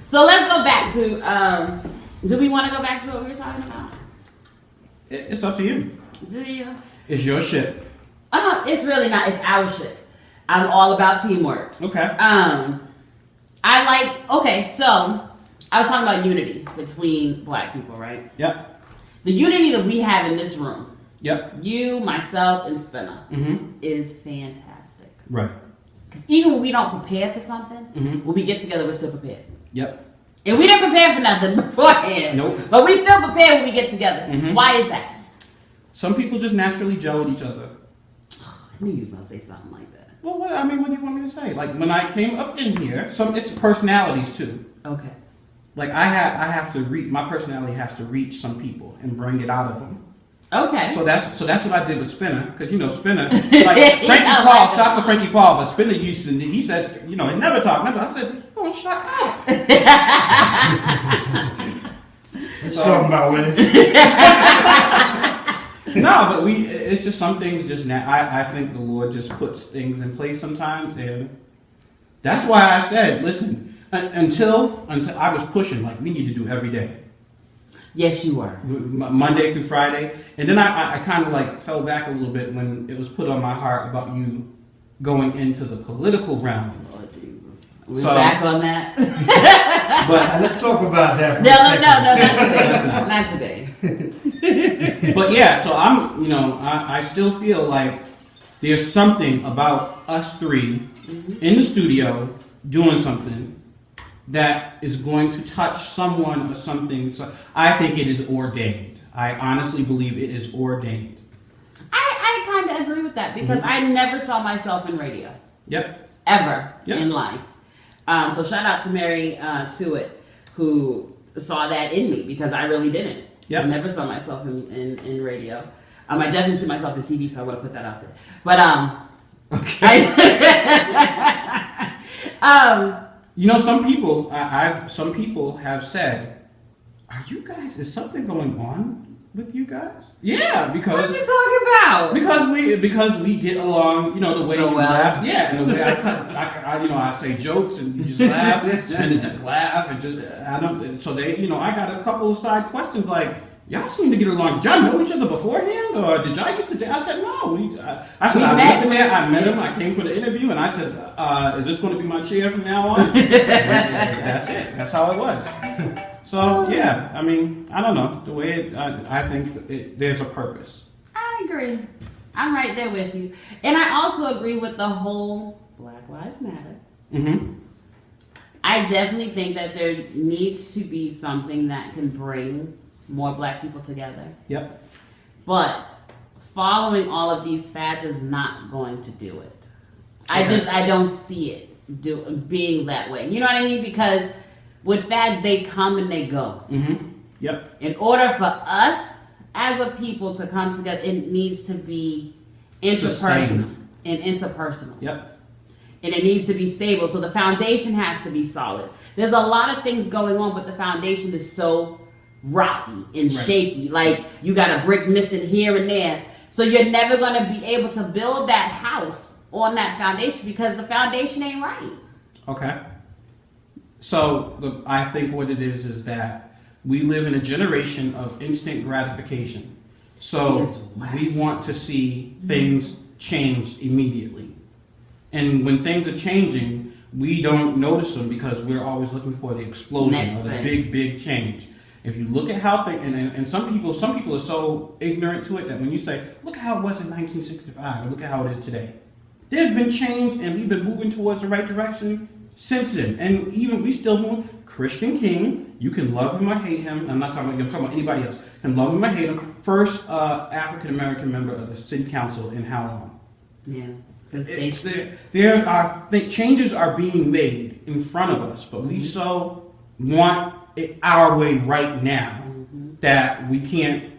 So let's go back to. Do we want to go back to what we were talking about? It's up to you. Do you? It's your shit. It's really not. It's our shit. I'm all about teamwork. Okay. So I was talking about unity between black people, right? Yep. The unity that we have in this room, Yep. you, myself, and Spinner, Mm-hmm. is fantastic. Right. Because even when we don't prepare for something, Mm-hmm. when we get together, we're still prepared. Yep. And we didn't prepare for nothing beforehand. Nope. But we still prepare when we get together. Mm-hmm. Why is that? Some people just naturally gel with each other. I knew you was going to say something like that. Well, what do you want me to say? Like when I came up in here, it's personalities too. Okay. Like I have to reach. My personality has to reach some people and bring it out of them. Okay. So that's what I did with Spinner, because Spinner, like Frankie Paul, shout out to Frankie Paul, but Spinner he says, he never talk, never. I said, oh, shut up. Let's talk about winners. No, but it's just some things just now. I think the Lord just puts things in place sometimes, and that's why I said, listen, until I was pushing, like we need to do every day. Yes, you were. Monday through Friday. And then I kind of like fell back a little bit when it was put on my heart about you going into the political realm. Lord Jesus. We're back on that. But Let's talk about that. No, not today. but yeah, so I still feel like there's something about us three in the studio doing something that is going to touch someone or something. So I think it is ordained. I honestly believe it is ordained. I kind of agree with that because I never saw myself in radio. Yep. Ever Yep. in life. So shout out to Mary Tuitt, who saw that in me because I really didn't. Yep. I never saw myself in radio. I definitely see myself in TV, so I want to put that out there. But some people have said, is something going on with you guys? Yeah, because what are you talking about? Because we get along, the way So you well. laugh. Yeah, and the way I say jokes and you just laugh, and just laugh and just so they I got a couple of side questions like, y'all seem to get along. Did y'all know each other beforehand, or did y'all used to? I said no. I met him there. I met him. I came for the interview, and I said, "Is this going to be my chair from now on?" That's it. That's how it was. So yeah, I mean, I don't know the way I think there's a purpose. I agree. I'm right there with you, and I also agree with the whole Black Lives Matter. Mm-hmm. I definitely think that there needs to be something that can bring more black people together. Yep. But following all of these fads is not going to do it. Okay. I don't see it being that way. You know what I mean? Because with fads, they come and they go. Mm-hmm. Yep. In order for us as a people to come together, it needs to be interpersonal. Sustained. And interpersonal. Yep. And it needs to be stable. So the foundation has to be solid. There's a lot of things going on, but the foundation is so rocky and shaky. Like you got a brick missing here and there. So you're never going to be able to build that house on that foundation because the foundation ain't right. Okay. So I think what it is that we live in a generation of instant gratification. So we want to see things change immediately. And when things are changing, we don't notice them because we're always looking for the explosion or the big change. If you look at how things, and some people are so ignorant to it that when you say, look how it was in 1965, and look at how it is today. There's been change, and we've been moving towards the right direction since then. And even we still move. Christian King, you can love him or hate him. I'm not talking about you, I'm talking about anybody else. You can love him or hate him. First African American member of the city council in how long? Yeah. Changes are being made in front of us, but we so want it our way right now that we can't.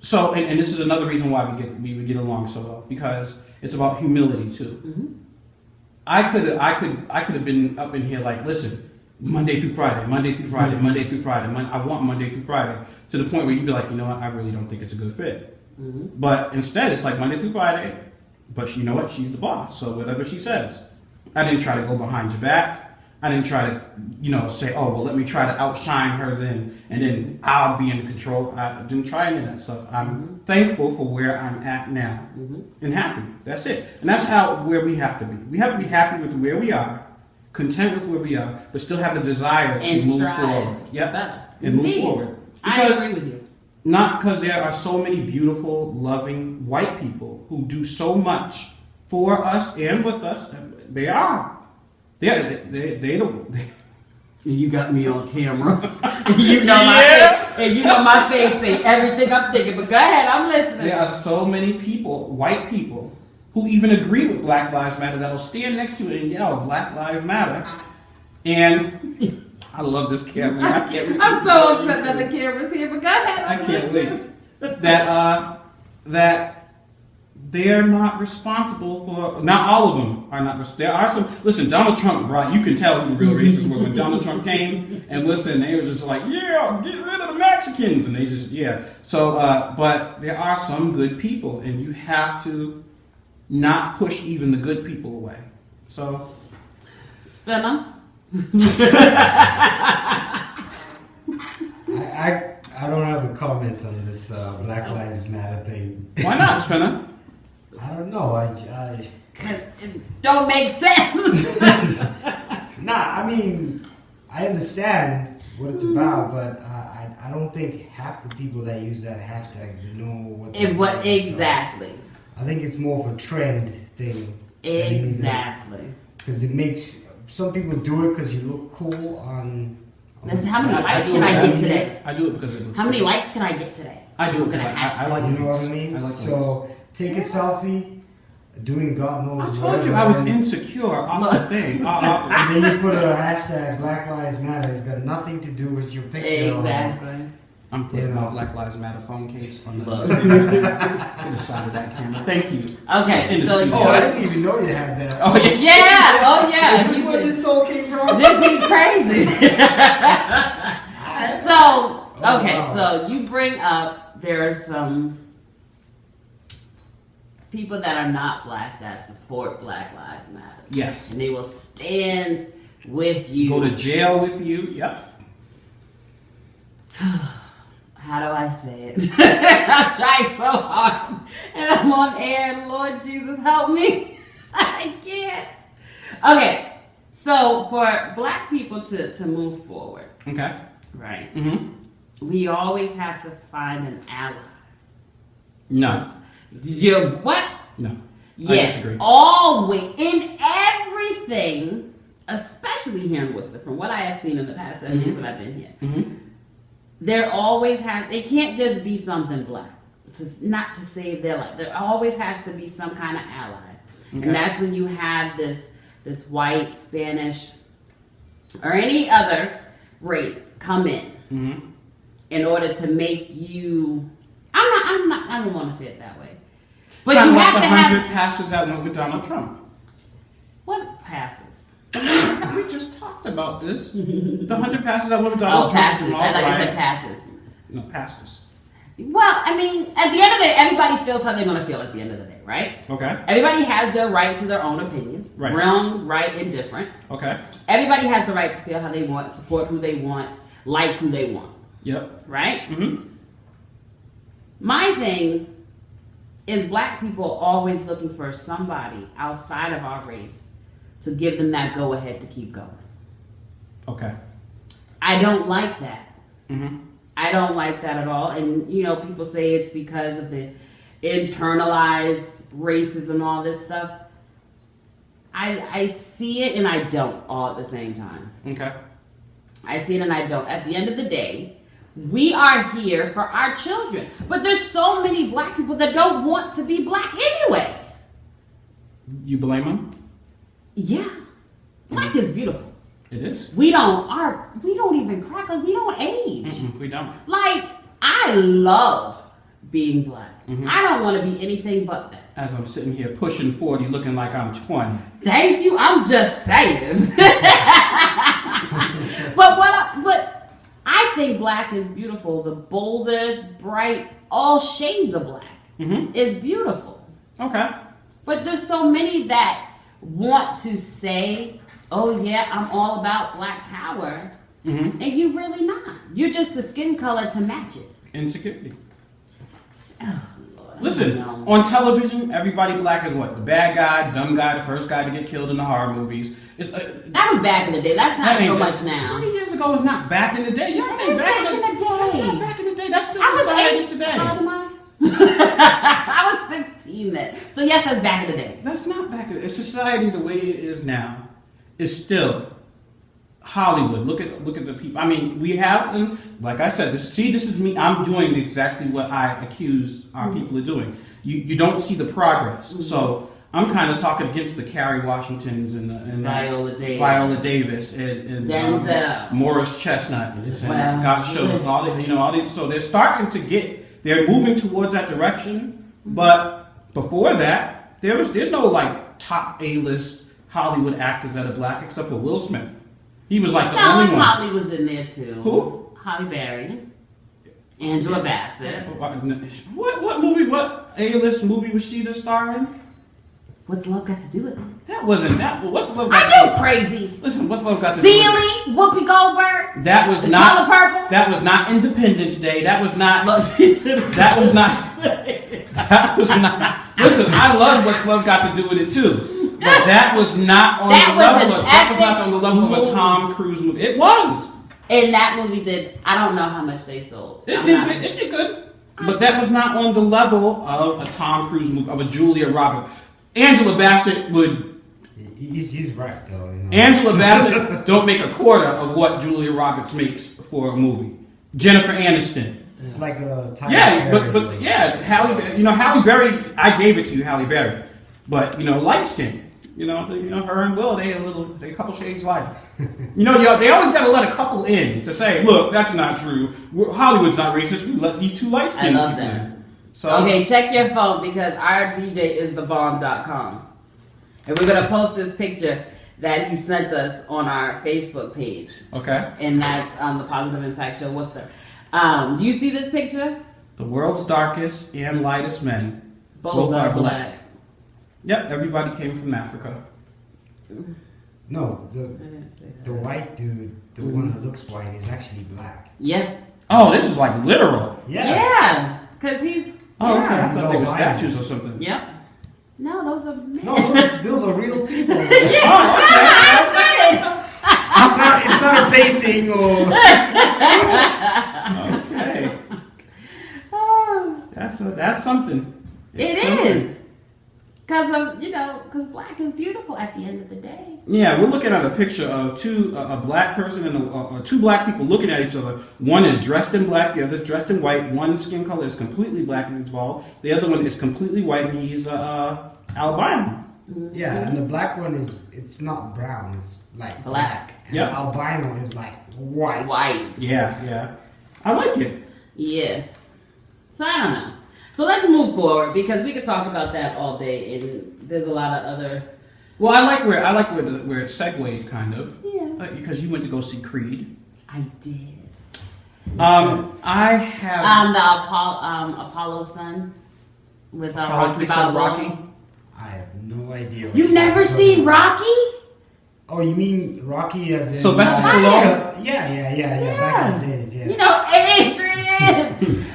So, and this is another reason why we get along so well, because it's about humility too. Mm-hmm. I could have been up in here like, listen, Monday through Friday, Monday through Friday, Monday through Friday. I want Monday through Friday, to the point where you'd be like, you know what, I really don't think it's a good fit. Mm-hmm. But instead, it's like Monday through Friday. But you know what? She's the boss, so whatever she says. I didn't try to go behind your back. I didn't try to, say, oh, well, let me try to outshine her then, and then I'll be in control. I didn't try any of that stuff. I'm thankful for where I'm at now and happy. That's it. And that's where we have to be. We have to be happy with where we are, content with where we are, but still have the desire And to move strive forward. Yep. better. And move Indeed. forward. I Because- agree with you. Not because there are so many beautiful, loving white people who do so much for us and with us. They are. You got me on camera. You know my face, and you know my face say everything I'm thinking. But go ahead, I'm listening. There are so many people, white people, who even agree with Black Lives Matter that'll stand next to it and yell Black Lives Matter. And I love this camera. I can't wait. I'm so upset that the camera's here. But go ahead. I I'm can't listening. wait. That they're not responsible for. Not all of them are not. There are some. Listen, Donald Trump brought. You can tell who the real racists were when Donald Trump came and listen. They were just like, yeah, get rid of the Mexicans, and they just So, but there are some good people, and you have to not push even the good people away. So, Spinner. I don't have a comment on this Black Lives Matter thing. why not, Spinner? I don't know. It don't make sense. I mean, I understand what it's about, but I don't think half the people that use that hashtag know what. What exactly? So I think it's more of a trend thing. Exactly. Because it makes some people do it because you look cool on. Listen, how many I likes do can it I because get today? I do it because it looks How many good. likes can I get today? I do it I'm gonna because I hashtag. like You know what I links. mean? I like links. So take a selfie, doing God knows I told you whatever, I was and- insecure off the thing. And then you put a hashtag Black Lives Matter. It's got nothing to do with your picture. Exactly. I'm putting Yeah. my Black Lives Matter phone case on the Look. other side of that camera. Thank you. Okay, In the so studio. Oh, I didn't even know you had that. Oh yeah. yeah, oh yeah. Is this where this soul came from? This is crazy. So, okay, wow. so you bring up there are some people that are not black that support Black Lives Matter. Yes. And they will stand with you. Go to jail with you. Yep. How do I say it? I'm trying so hard. And I'm on air. Lord Jesus, help me. I can't. Okay. So for black people to move forward, Okay. right? Mm-hmm. We always have to find an ally. No. What? No. I Yes. disagree. Always. In everything, especially here in Worcester, from what I have seen in the past 7 years that I've been here, Mm-hmm. there always has, it can't just be something black. Not to save their life. There always has to be some kind of ally. Okay. And that's when you have this white, Spanish, or any other race come in order to make you, I don't want to say it that way. But Kind you of like have the to 100 have, passes that went with Donald Trump. what passes? We just talked about this. The 100 passes that went with Donald Oh, Trump. passes. Jamal I thought you Bryant. said passes. No, pastors. Well, I mean, at the end of the day, everybody feels how they're going to feel at the end of the day, right? Okay. Everybody has their right to their own opinions. Right. Wrong, right, and different. Okay. Everybody has the right to feel how they want, support who they want, like who they want, Yep. right? Mm-hmm. My thing is black people always looking for somebody outside of our race to give them that go ahead to keep going. Okay. I don't like that. Mm-hmm. I don't like that at all. And, people say it's because of the internalized racism, all this stuff. I see it and I don't all at the same time. Okay. I see it and I don't. At the end of the day, we are here for our children. But there's so many black people that don't want to be black anyway. You blame him? Yeah. Black is beautiful. It is. We don't even crack, like we don't age. Mm-mm, we don't. Like, I love being black. Mhm. I don't want to be anything but that. As I'm sitting here pushing 40, looking like I'm 20. Thank you. I'm just saying. but I think black is beautiful. The bolder, bright, all shades of black Mm-hmm. is beautiful. Okay. But there's so many that want to say, "Oh yeah, I'm all about Black Power," Mm-hmm. and you really not. You're just the skin color to match it. Insecurity. Oh, Lord, I Listen, don't know. on television, everybody black is what? The bad guy, dumb guy, the first guy to get killed in the horror movies. It's That was back in the day. That's not that ain't so that- much now. 20 years ago was not back in the day. Y'all think It's back in the That's day. not back in the day. That's still I was society 8. today. How old am I? I was 16 then. So yes, that's back in the day. That's not back in society the way it is now. Is still Hollywood. Look at the people. I mean, we have, like I said, this is me. I'm doing exactly what I accuse our people of doing. You don't see the progress. So I'm kind of talking against the Kerry Washingtons and Viola Davis and Denzel. Morris Chestnut and Well, God shows all these. So they're starting to they're moving towards that direction. But before that, there's no like top A-list Hollywood actors that are black except for Will Smith. He was like the No, only and one. Holly was in there too. Who? Holly Berry. Angela Bassett. What movie? What A-list movie was she the star in? What's love got to do with it? That wasn't that. What's love? Are got to you do- crazy? Listen, what's love got to do? with it? Seeley, Whoopi Goldberg. That was The not. Color Purple? That was not Independence Day. That was not. Look, she should have. That was not. That was not. Listen, I love what's love got to do with it too. But that was not on That the was level. an That was not epic on the level of a movie. Tom Cruise movie. It was. And that movie did. I don't know how much they sold. It I'm did. not- It did good. But that was not on the level of a Tom Cruise movie, of a Julia Roberts. Angela Bassett would. He's right though. You know? Angela Bassett don't make a quarter of what Julia Roberts makes for a movie. Jennifer Aniston. It's like a Tyler Yeah, Perry. but yeah, Halle Berry. I gave it to you, Halle Berry. But light skin. Her and Will, they a couple shades lighter. They always got to let a couple in to say, look, that's not true. Hollywood's not racist. We let these two light I skinned love people that. in. So Okay, check your phone because our DJ is thebomb.com. And we're going to post this picture that he sent us on our Facebook page. Okay. And that's the Positive Impact Show. What's the? Do you see this picture? The world's darkest and lightest men. Both are black. Yep, everybody came from Africa. No, I didn't say that. the white dude, the one who looks white, is actually black. Yeah. Oh, this is like literal. Yeah. Because he's. Oh, okay. I yeah. thought they were So statues or something. Yep. No, those are men. No, those are real people. Oh, okay. It's not a painting or. Okay. Oh, That's something. it It's something. is. Because black is beautiful at the end of the day. Yeah, we're looking at a picture of a black person and two black people looking at each other. One is dressed in black, the other is dressed in white. One skin color is completely black and involved. The other one is completely white and he's albino. Yeah, and the black one it's not brown, it's like Black. And Yep. albino is like white. White. Yeah. I like it. Yes. So I don't know. So let's move forward because we could talk about that all day, and there's a lot of other. Well, I like where it segued kind of. Yeah. Because you went to go see Creed. I did. I have The Apollo son with Rocky Son Balboa. Rocky. I have no idea. what You've you're never talking seen about. Rocky? Oh, you mean Rocky as in Sylvester Stallone? Yeah. Back in the days, yeah. You know, Adrian.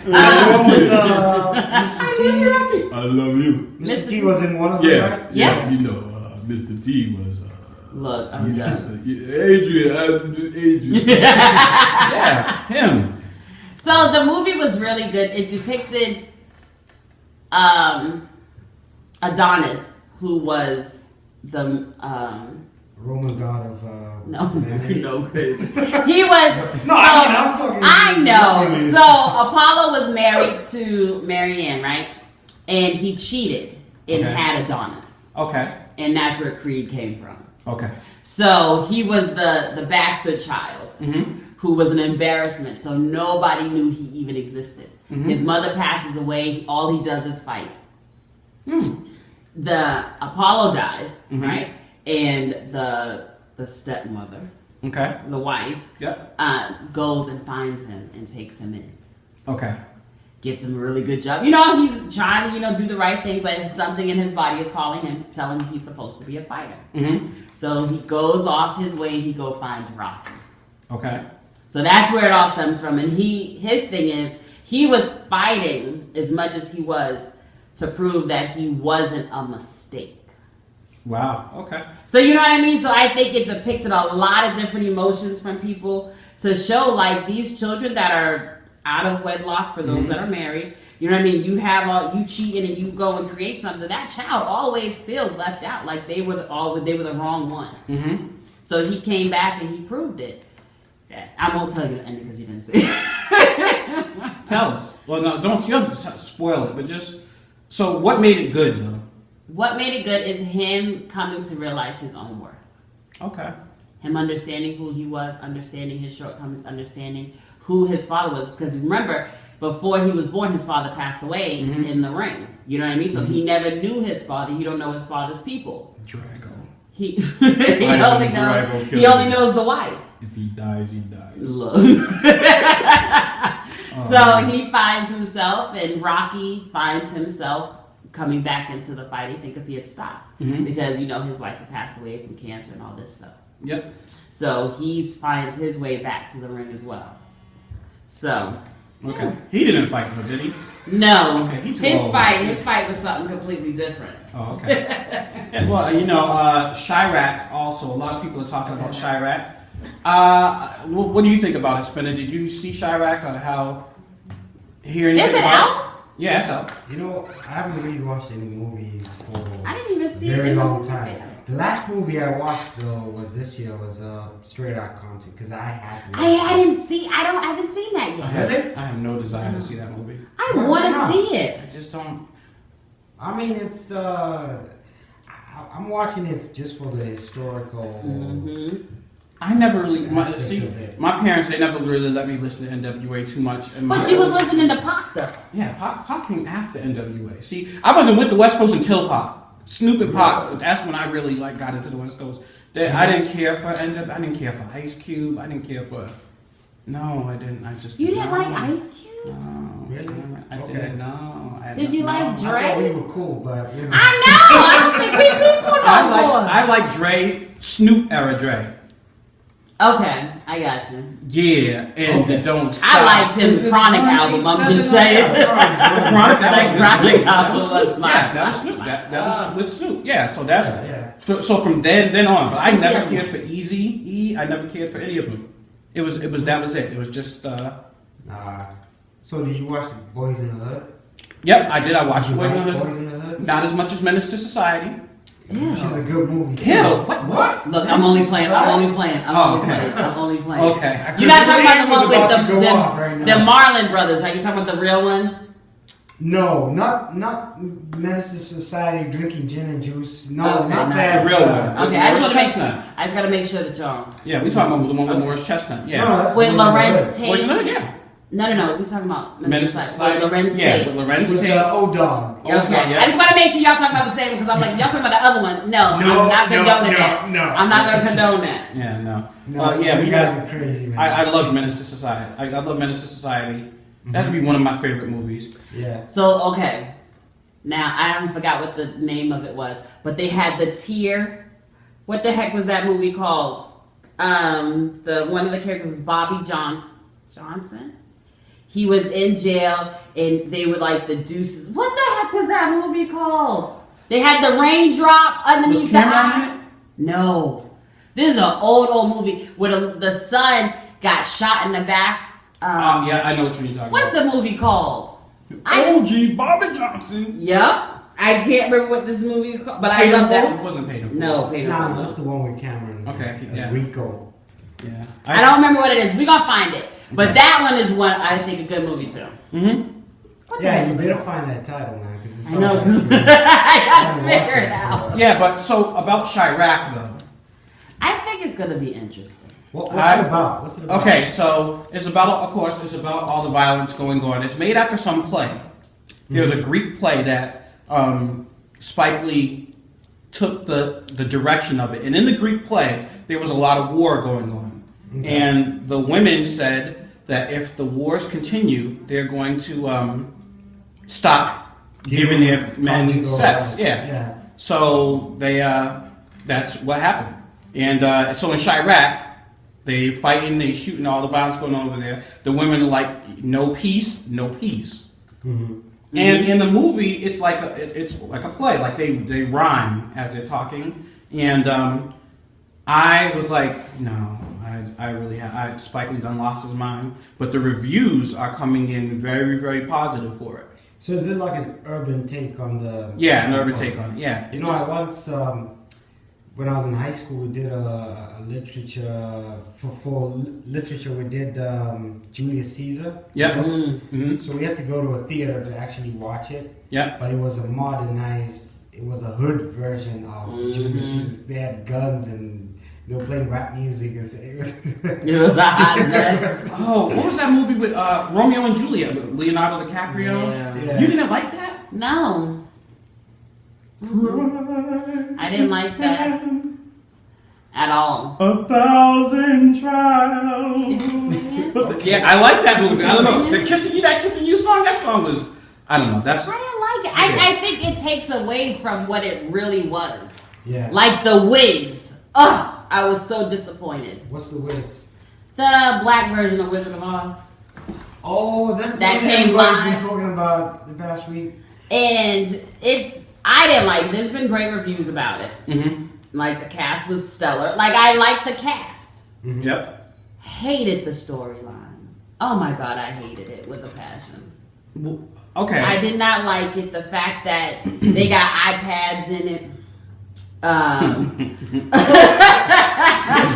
The one with Mr. T. I love you. Mr. T was in one of them, right? Yeah. Mr. T was. Look, I'm done. Adrian. Yeah, him. So the movie was really good. It depicted Adonis, who was the Roman god of no, memory. no, he was. No, so, I'm talking. I know. literally. So Apollo was married to Marianne, right? And he cheated and Okay. had Adonis, Okay. and that's where Creed came from. Okay. So he was the bastard child Mm-hmm. who was an embarrassment. So nobody knew he even existed. His mother passes away. All he does is fight. The Apollo dies, right? And the stepmother, Okay. the wife, Yep. goes and finds him and takes him in. Okay. gets him a really good job. You know, he's trying to, do the right thing, but something in his body is calling him, telling him he's supposed to be a fighter. Mm-hmm. So he goes off his way and he go finds Rocky. Okay. So that's where it all stems from. And his thing is, he was fighting as much as he was to prove that he wasn't a mistake. Wow. Okay. So you know what I mean? So I think it depicted a lot of different emotions from people to show like these children that are out of wedlock for those that are married. You know what I mean? You have you cheating and you go and create something. That child always feels left out, like they were the wrong one. Mm-hmm. So he came back and he proved it. I won't tell you the ending because you didn't see it. Tell us. Well, no, don't you have to spoil it, but just so what made it good though? What made it good is him coming to realize his own worth. Okay. Him understanding who he was, understanding his shortcomings, understanding who his father was. Because remember, before he was born, his father passed away in the ring. You know what I mean? So he never knew his father. You don't know his father's people. Drago. He Drago he only knows the wife. If he dies, he dies. Look. So he finds himself, and Rocky finds himself coming back into the fight, I think, because he had stopped. Because, his wife had passed away from cancer and all this stuff. Yep. So he finds his way back to the ring as well. So. Okay. He didn't fight her, did he? No. Okay, he took his all fight was something completely different. Oh, okay. Yeah, well, Chirac also, a lot of people are talking about Chirac. What do you think about it, Spinner? Did you see Chirac or hear anything Is it about out? Yeah, it's out. I haven't really watched any movies for I didn't even see a it very in the long movie time. theater. The last movie I watched though was this year was Straight Outta Compton because I had to. I haven't seen that yet. Really? I have no desire to see that movie. I Why want to not? see it. I just don't. I mean, it's I'm watching it just for the historical. I never really. Aspect of it. My parents, they never really let me listen to NWA too much. And But you was listening to Pac though. Yeah, Pac came after NWA. See, I wasn't with the West Coast until Pac. Snoop and Pac, that's when I really got into the West Coast. I didn't care for NWA. I didn't care for Ice Cube. I didn't care for. No, I didn't. I just. You didn't not. like Ice Cube? No, Really? I Okay. didn't know. Did you like I thought we Dre? were cool, but I know. I don't think we people no more. I like Dre, Snoop era Dre. Okay, I got you. Yeah, and Okay. the Don't Stop. I liked his Chronic album. I'm just saying. The Chronic, that was That Chronic Snoop. That album was was Snoop. my- Yeah, that was Snoop. That was with Snoop. Yeah, so that's Yeah. so from then on. But I Who's the never other cared for Easy E. I never cared for any of them. It was that was it. It was just. So did you watch the Boys in the Hood? Yep, I did. I watched Did you Boys in like the Hood. Boys in the Hood? Not as much as Menace to Society. Which is a good movie. Hill. What? Look, I'm only playing. Oh, okay. I'm only playing. Okay. You're not talking about the one About to with go off the, right the, now. the Marlon brothers, right? You talking about the real one? No, not Menace to Society, drinking gin and juice. No, Okay, not not that. the real one. Okay, I Morris just want to Chestnut. make. I just gotta make sure that y'all. Yeah, we talking about the one with Morris Chestnut. Yeah. No, that's With Boys in the Lorenz Hood. Boys in the Tate. Hood, yeah. No. We talking about Menace to Society. Lorenz Yeah, Tate. with Lorenz With Tate. the O-Dog. Okay, yeah. I just want to make sure y'all talking about the same because I'm like y'all talking about the other one. No, I'm not condoning that. no. I'm not gonna condone that. Yeah, no. No, Yeah, you we guys got. are crazy, man. I love Menace to Society. I love Menace to Society. That would be one of my favorite movies. Yeah. So okay, now I haven't forgot what the name of it was, but they had the tier. What the heck was that movie called? The one of the characters was Bobby Johnson. He was in jail, and they were like the deuces. What the heck was that movie called? They had the raindrop underneath Was the Cameron in eye. it? No, this is an old movie where the son got shot in the back. Yeah, I know what you're talking What's about. the movie called? OG Bobby Johnson. Yep. I can't remember what this movie is called, but I Paid in love Full? that. It wasn't Paid in Full. No, Paid in Nah, Full. that's the one with Cameron. Okay, That's yeah. Rico. Yeah. I don't remember what it is. We're going to find it. But that one is one I think a good movie too. Mm-hmm. What the Yeah, heck you was it better called? find that title, man, because it's I know. something I gotta figure it out. Yeah, but so about Chirac though. I think it's going to be interesting. What's it about? What's it about? Okay, so it's about, of course, it's about all the violence going on. It's made after some play. There was a Greek play that Spike Lee took the direction of it, and in the Greek play there was a lot of war going on, and the women said that if the wars continue, they're going to stop giving their men sex. Yeah. So they that's what happened. And so in Chirac, they fighting, they shooting, all the violence going on over there. The women are like, no peace, no peace. Mm-hmm. And in the movie, it's like a play, like they rhyme as they're talking. And I was like, no, I really have. Spike Lee done lost his mind. But the reviews are coming in very, very positive for it. So is it like an urban take on the? Yeah, an urban take on it. Yeah. You know, I once when I was in high school, we did a literature for literature. We did Julius Caesar. Yeah. Mm-hmm. So we had to go to a theater to actually watch it. Yeah. But it was a modernized. It was a hood version of Julius Caesar. They had guns and they were playing rap music. And it was. It was a hot mess. Oh, what was that movie with Romeo and Juliet with Leonardo DiCaprio? Yeah. You didn't like that? No. I didn't like that at all. 1,000 trials. Yeah, I like that movie. I don't know. That Kissing You song, that song was, I don't know. That's I didn't like it. I think it takes away from what it really was. Yeah. Like The Wiz. Ugh, I was so disappointed. What's the Wiz? The black version of Wizard of Oz. Oh, that's the That one came everybody's live. been talking about the past week. And I didn't like it. There's been great reviews about it. Mm-hmm. Like, the cast was stellar. Like, I liked the cast. Mm-hmm. Yep. Hated the storyline. Oh my God, I hated it with a passion. Well, okay. I did not like it. The fact that they got iPads in it. I'm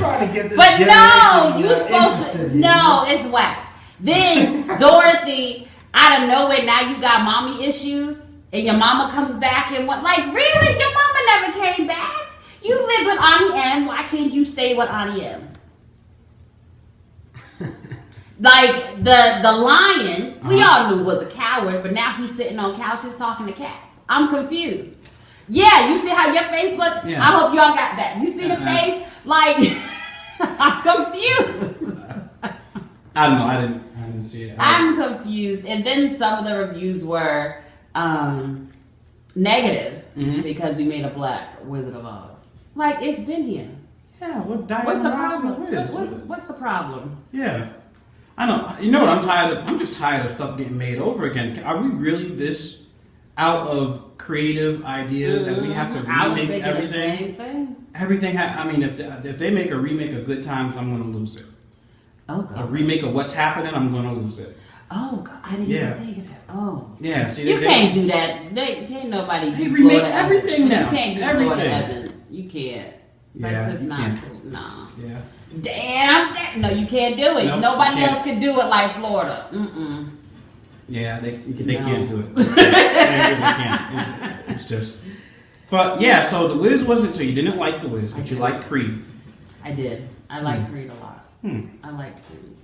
trying to get this. But no, generation you supposed interested to. in No, it's whack. Then Dorothy, out of nowhere, now you got mommy issues, and your mama comes back and what? Like, really? Your mama never came back. You live with Auntie M. Why can't you stay with Auntie M? Like the lion, we all knew was a coward, but now he's sitting on couches talking to cats. I'm confused. Yeah, you see how your face look? Yeah. I hope y'all got that. You see the face? Like, I'm confused. I don't know. I didn't see it. I'm confused. And then some of the reviews were negative because we made a black Wizard of Oz. Like, it's been here. Yeah. What Diana What's the Ross problem? was? What's the problem? Yeah. I know. You know what I'm tired of? I'm just tired of stuff getting made over again. Are we really this out of creative ideas that we have to I was remake thinking the everything? same thing. Everything. I mean, if they make a remake of Good Times, I'm going to lose it. Oh, A God. remake of What's Happening, I'm going to lose it. Oh, God. I didn't Yeah. even think of that. Oh. Yeah. See, You can't do that. Can't nobody They do remake Florida everything Evans. now. You can't do Florida Everything. Evans. You can't. Yeah, That's just you not can't. cool. Nah. Yeah. Damn. No, you can't do it. Nope, Nobody you can't. else can do it like Florida. Mm-mm. Yeah, they No. can't do it. They really can't. It's just. But yeah, so The Wiz wasn't. So you didn't like The Wiz, but you liked Creed. I did. I like Creed a lot. Hmm. I liked Creed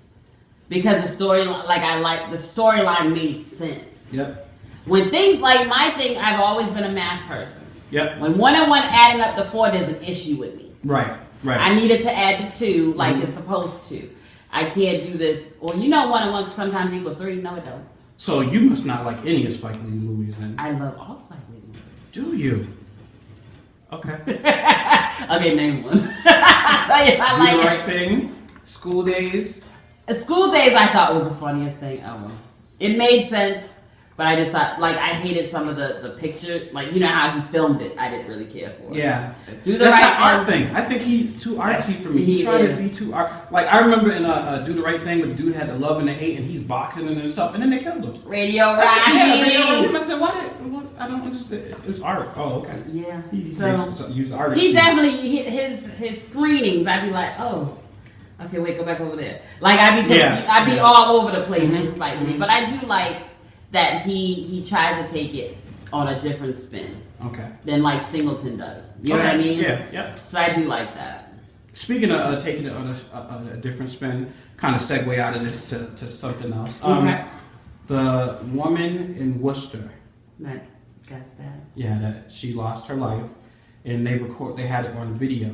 because the storyline, the storyline made sense. Yep. When things like my thing, I've always been a math person. Yep. When 1 and 1 adding up to 4, there's an issue with me. Right. Right. I needed to add the 2 like it's supposed to. I can't do this. Or 1 and 1 sometimes equal 3. No, it don't. So you must not like any of Spike Lee movies then. I love all Spike Lee movies. Do you? Okay. Okay, name one. I tell you, I Do like the it. Right Thing. School Days. School Days I thought was the funniest thing ever. It made sense, but I just thought, like, I hated some of the picture. Like, you know how he filmed it. I didn't really care for it. Yeah. Do the That's right the art thing. thing. I think he's too artsy for me. He He tried to is. be too art. Like I remember in Do the Right Thing, where the dude had the love and the hate, and he's boxing and stuff, and then they killed him. Radio I said, yeah, Radio Raheem. Raheem. I said, what? I don't understand. It's art. Oh, okay. Yeah. He So used art. he definitely his screenings. I'd be like, oh, okay, wait, go back over there. Like I'd be Yeah. I'd be Yeah. all over the place Mhm. with Spike Lee. But I do like that he tries to take it on a different spin Okay. than like Singleton does. You know Okay. what I mean? Yeah. Yeah. So I do like that. Speaking of taking it on a different spin, kind of segue out of this to something else. Okay. The woman in Worcester. That got sad. Yeah, that she lost her life, and they had it on video.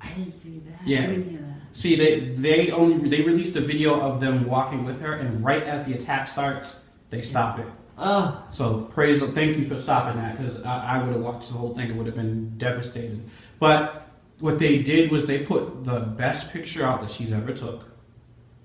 I didn't see that. Yeah. I didn't hear that. See, they released a video of them walking with her, and right as the attack starts, they stop it. Oh, So thank you for stopping that, because I would have watched the whole thing. It would have been devastated. But what they did was they put the best picture out that she's ever took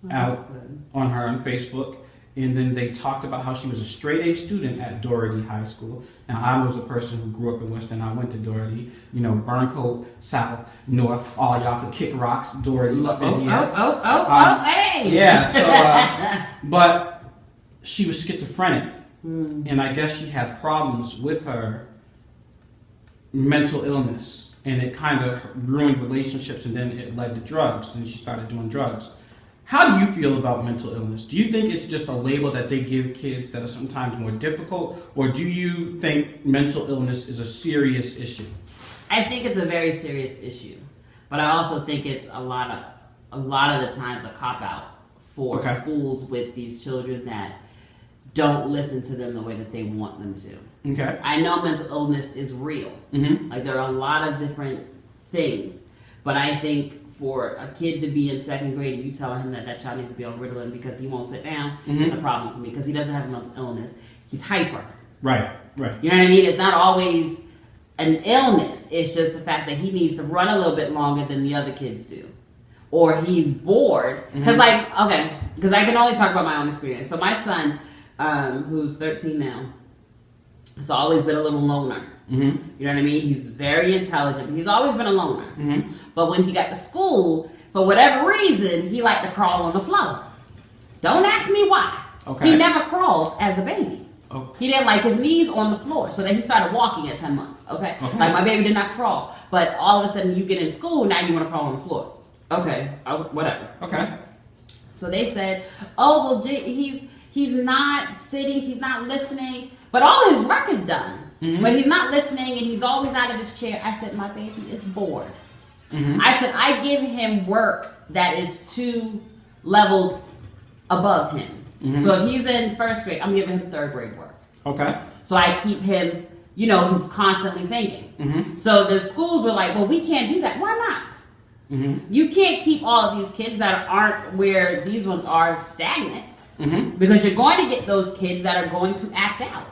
that's out good. on her on Facebook, and then they talked about how she was a straight A student at Doherty High School. Now, I was a person who grew up in Weston. I went to Doherty, Burncoat, South, North. All y'all could kick rocks. Doherty up in here. Hey! Yeah. So, but she was schizophrenic, and I guess she had problems with her mental illness, and it kind of ruined relationships, and then it led to drugs. Then she started doing drugs. How do you feel about mental illness? Do you think it's just a label that they give kids that are sometimes more difficult, or do you think mental illness is a serious issue? I think it's a very serious issue, but I also think it's a lot of the times a cop out for Okay. schools with these children that don't listen to them the way that they want them to. Okay. I know mental illness is real. Mm-hmm. Like there are a lot of different things, but I think for a kid to be in second grade and you tell him that child needs to be on Ritalin because he won't sit down, it's a problem for me because he doesn't have a mental illness. He's hyper. Right. Right. You know what I mean? It's not always an illness. It's just the fact that he needs to run a little bit longer than the other kids do. Or he's bored. Because because I can only talk about my own experience. So my son, who's 13 now, has always been a little loner. Mm-hmm. You know what I mean? He's very intelligent, but he's always been a loner. Mm-hmm. But when he got to school, for whatever reason, he liked to crawl on the floor. Don't ask me why. Okay. He never crawled as a baby. Oh. He didn't like his knees on the floor, so then he started walking at 10 months. Okay, Okay. like my baby did not crawl, but all of a sudden you get in school, now you want to crawl on the floor. Okay, whatever. Okay. So they said, oh well, he's not sitting, he's not listening, but all his work is done. Mm-hmm. But he's not listening, and he's always out of his chair. I said, my baby is bored. Mm-hmm. I said, I give him work that is 2 levels above him. Mm-hmm. So if he's in first grade, I'm giving him third grade work. Okay. So I keep him, he's constantly thinking. Mm-hmm. So the schools were like, well, we can't do that. Why not? Mm-hmm. You can't keep all of these kids that aren't where these ones are stagnant. Mm-hmm. Because you're going to get those kids that are going to act out.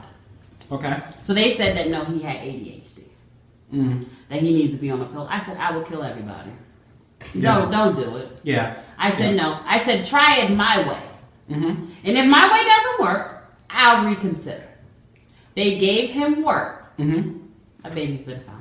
Okay. So they said that no, he had ADHD. Mm-hmm. That he needs to be on a pill. I said, I will kill everybody. Yeah. Don't do it. Yeah. I said no. I said try it my way. Mm-hmm. And if my way doesn't work, I'll reconsider. They gave him work. Mm-hmm. My baby's been fine.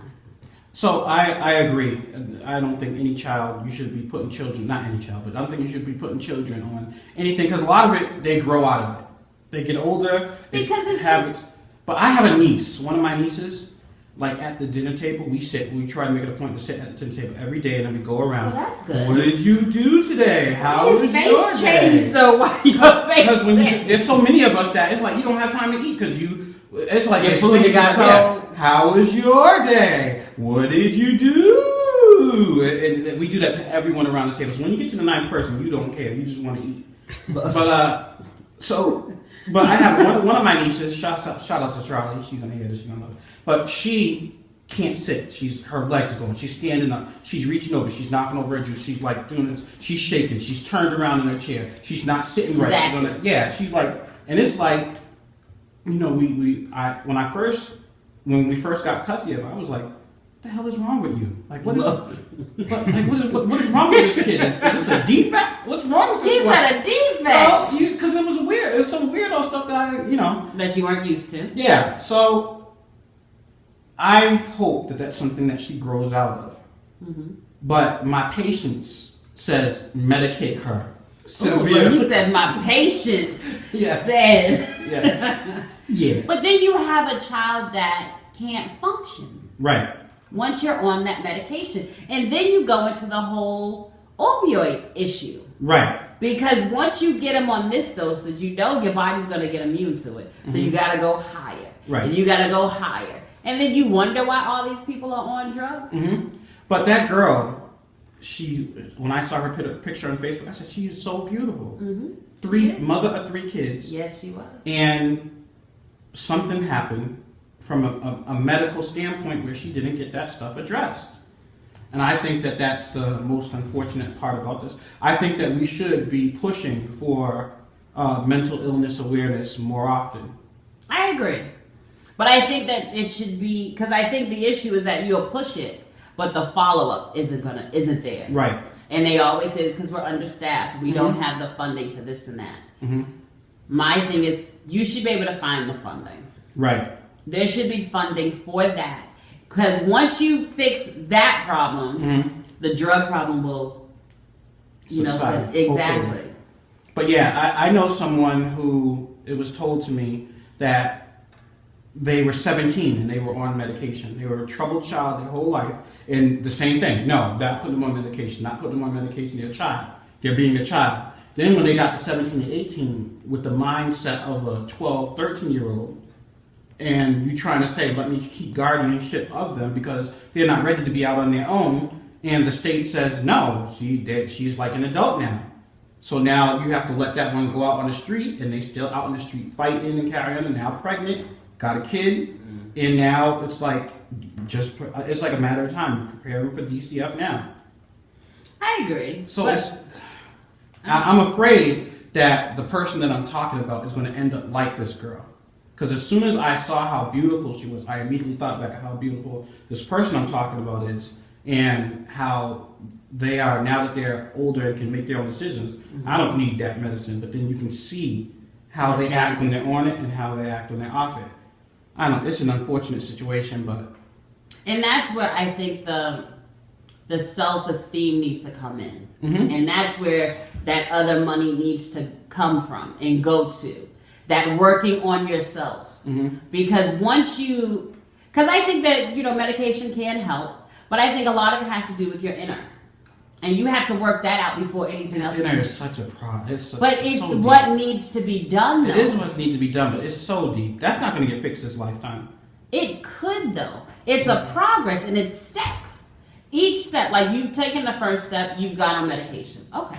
So I agree. I don't think any child, you should be putting children, not any child, but I don't think you should be putting children on anything, because a lot of it, they grow out of it. They get older. Because it's habits. But I have a niece, one of my nieces, like at the dinner table, we try to make it a point to sit at the dinner table every day, and then we go around. Well, that's good. What did you do today? How was His your face day? changed though. Why your face Because changed? there's so many of us that it's like you don't have time to eat because it's like Your they food say got to- yeah, cold. How was your day? What did you do? And we do that to everyone around the table. So when you get to the 9th person, you don't care. You just want to eat. But I have one of my nieces. Shout out to Charlie. She's gonna hear this. She's gonna love it. But she can't sit. Her legs are going. She's standing up. She's reaching over. She's knocking over her juice. She's like doing this. She's shaking. She's turned around in her chair. She's not sitting right. Exactly. She's like, and it's like, when we first got custody of her, I was like, what the hell is wrong with you? Like, what is wrong with this kid? Is this a defect? What's wrong with this He's one? had a defect Because it was weird. It was some weirdo stuff that that you weren't used to. Yeah, so I hope that that's something that she grows out of. Mm-hmm. But my patience says medicate her. Ooh, but he said my patience Yeah. said. Yes. Yes. But then you have a child that can't function Right. once you're on that medication. And then you go into the whole opioid issue. Right. Because once you get them on this dosage, your body's going to get immune to it. So you got to go higher. Right. And you got to go higher. And then you wonder why all these people are on drugs. Mm-hmm. But that girl, when I saw her picture on Facebook, I said, she is so beautiful. Mm-hmm. Mother of 3 kids. Yes, she was. And something happened from a medical standpoint where she didn't get that stuff addressed. And I think that that's the most unfortunate part about this. I think that we should be pushing for mental illness awareness more often. I agree. But I think that it should be, because I think the issue is that you'll push it, but the follow-up isn't there. Right. And they always say it's because we're understaffed. We don't have the funding for this and that. Mm-hmm. My thing is, you should be able to find the funding. Right. There should be funding for that. Because once you fix that problem, the drug problem will, Subside, exactly. hopefully. But yeah, I know someone who, it was told to me that they were 17 and they were on medication. They were a troubled child their whole life. And the same thing. No, not putting them on medication. Not putting them on medication. They're a child. They're being a child. Then when they got to 17 and 18 with the mindset of a 12, 13-year-old, and you trying to say, let me keep guardianship of them because they're not ready to be out on their own, and the state says, no, she's like an adult now. So now you have to let that one go out on the street, and they still out on the street fighting and carrying, and now pregnant, got a kid, and now it's like it's like a matter of time. Preparing for DCF now. I agree. So but, I'm afraid that the person that I'm talking about is going to end up like this girl. Because as soon as I saw how beautiful she was, I immediately thought back of how beautiful this person I'm talking about is, and how they are now that they're older and can make their own decisions. I don't need that medicine, but then you can see how they act when they're on it and how they act when they're off it. I don't know. It's an unfortunate situation, but and that's where I think the self-esteem needs to come in, and that's where that other money needs to come from and go to. That working on yourself, because because I think that medication can help, but I think a lot of it has to do with your inner, and you have to work that out before anything else. Inner is such a problem. But it's so what deep. Needs to be done. Though. It is what needs to be done, but it's so deep. That's not going to get fixed this lifetime. It could though. It's a progress and it's steps. Each step, like you've taken the first step, you've got on medication. Okay.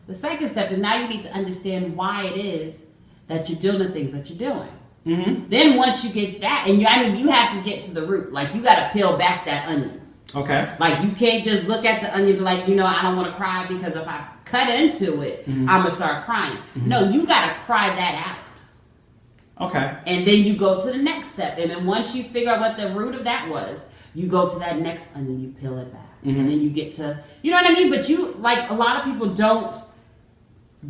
The second step is now you need to understand why it is that you're doing the things that you're doing. Then once you get that, and you have to get to the root. Like you got to peel back that onion. Okay. Like you can't just look at the onion and be like, I don't want to cry because if I cut into it, I'm gonna start crying. No, you got to cry that out. Okay. And then you go to the next step, and then once you figure out what the root of that was, you go to that next onion, you peel it back, and then you get to, you know what I mean? But a lot of people don't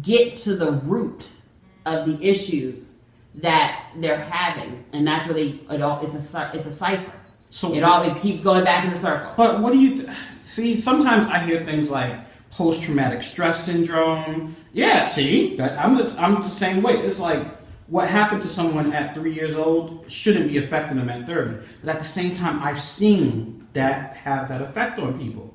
get to the root of the issues that they're having, and that's where it's a cipher. So it keeps going back in the circle. But what do you see? Sometimes I hear things like post-traumatic stress syndrome. Yeah, see, I'm the same way. It's like what happened to someone at 3 years old shouldn't be affecting them at 30. But at the same time, I've seen that have that effect on people.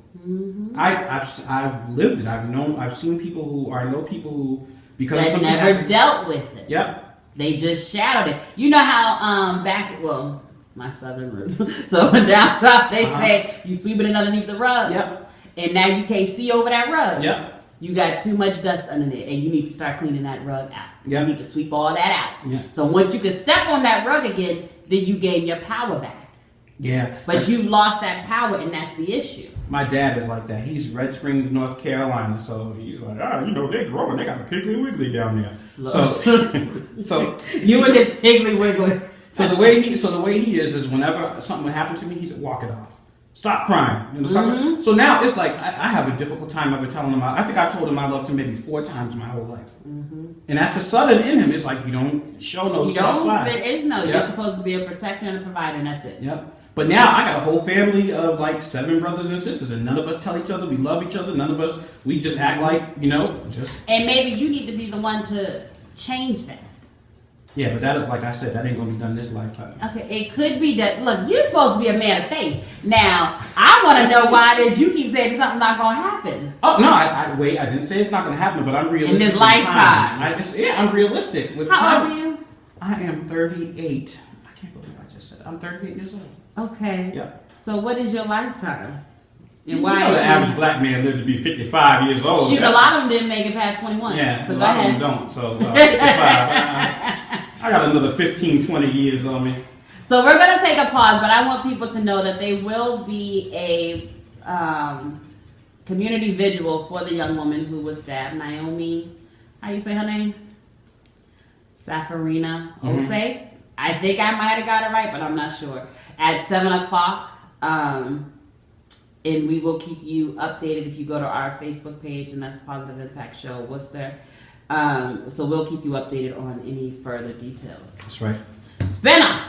I've lived it. I've seen people who because that something never happened, dealt with it. Yep. They just shadowed it. You know how my southern roots. So down south they say you sweep it underneath the rug. Yep. And now you can't see over that rug. Yep. You got too much dust under there, and you need to start cleaning that rug out. Yep. You need to sweep all that out. Yep. So once you can step on that rug again, then you gain your power back. Yeah. But you lost that power, and that's the issue. My dad is like that. He's Red Springs, North Carolina, so he's like, they're growing. They got a Piggly Wiggly down there. So you and this Piggly Wiggly. So the way he is whenever something would happen to me, he's like, walk it off. Stop crying. So now it's like I have a difficult time ever telling him. I think I told him I loved him maybe 4 times my whole life. And that's the southern in him. It's like you don't show no soft side. There is no. Yep. You're supposed to be a protector and a provider, and that's it. Yep. But now I got a whole family of like 7 brothers and sisters, and none of us tell each other we love each other. None of us, we just act like, just. And maybe you need to be the one to change that. Yeah, but that, like I said, that ain't gonna be done this lifetime. Okay, it could be that. Look, you're supposed to be a man of faith. Now, I want to know why it is you keep saying something's not gonna happen. Oh no, I didn't say it's not gonna happen, but I'm realistic. In this lifetime. I'm realistic with How time. old are you? I am 38. I can't believe I just said it. I'm 38 years old. Okay. Yeah. So what is your lifetime? And You why? know the average black man lived to be 55 years old. Shoot, a lot of them didn't make it past 21. Yeah, So a go lot ahead. of them don't. So 55. I got another 15, 20 years on me. So we're going to take a pause, but I want people to know that there will be a community vigil for the young woman who was stabbed, Naomi. How you say her name? Safarina Ose. I think I might have got it right, but I'm not sure. At 7 o'clock. And we will keep you updated if you go to our Facebook page, and that's Positive Impact Show Worcester. So we'll keep you updated on any further details. That's right. Spinner!